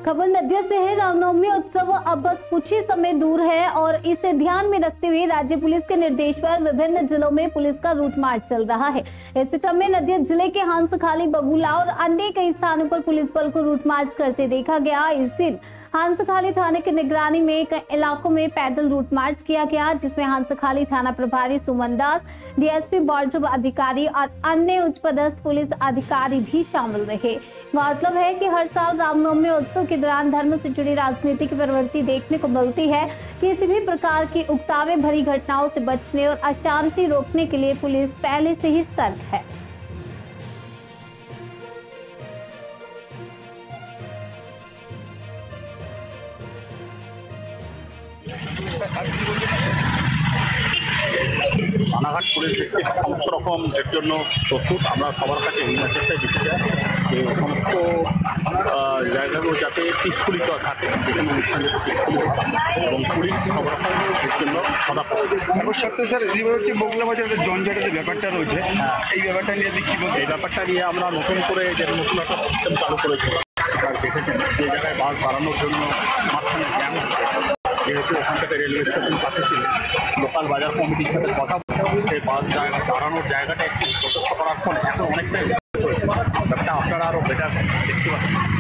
खबर नदिया से है। रामनवमी उत्सव अब बस कुछ ही समय दूर है और इसे ध्यान में रखते हुए राज्य पुलिस के निर्देश पर विभिन्न जिलों में पुलिस का रूट मार्च चल रहा है। इस क्रम में नदिया जिले के हंसखाली, बबूला और अन्य कई स्थानों पर पुलिस बल को रूट मार्च करते देखा गया। इस दिन हंसखाली थाने की निगरानी में कई इलाकों में पैदल रूट मार्च किया गया, जिसमें हंसखाली थाना प्रभारी सुमन दास, डीएसपी वार्ड अधिकारी और अन्य उच्च पदस्थ पुलिस अधिकारी भी शामिल रहे। मतलब है कि हर साल रामनवमी उत्सव के दौरान धर्म से जुड़ी राजनीति की प्रवृत्ति देखने को मिलती है। किसी भी प्रकार की उकसावे भरी घटनाओं से बचने और अशांति रोकने के लिए पुलिस पहले से ही सतर्क है। রানাঘাট পুলিশ ডিস্ট্রিক্ট সমস্ত রকমের জন্য প্রস্তুত। আমরা সবার কাছে এই মেসেজটাই দিতে চাই যে সমস্ত জায়গাগুলো যাতে পিসফুলি থাকে, যেখানে অনুষ্ঠান যাতে পিসফুলি এবং পুলিশ সব রকমের জন্য সদা প্রস্তুত। সত্য স্যার, যেভাবে হচ্ছে বগুলা বাজারের জঞ্জাটের যে ব্যাপারটা রয়েছে, এই ব্যাপারটা নিয়ে আপনি কী বলতে? এই ব্যাপারটা নিয়ে আমরা নতুন করে যে নতুন একটা সিস্টেম চালু করেছি। আপনারা দেখেছেন যে জায়গায় বাস বাড়ানোর জন্য মাঝখানে জ্যাম হচ্ছে, যেহেতু ওখান থেকে রেলওয়ে স্টেশন কাছে ছিল, লোকাল বাজার কমিটির সাথে কথা বলে সেই বাস জায়গা দাঁড়ানোর জায়গাটা একটু যথেষ্ট করার ফলে এখন অনেকটাই ব্যাপারটা আপনারা আরও বেটার দেখতে পাচ্ছেন।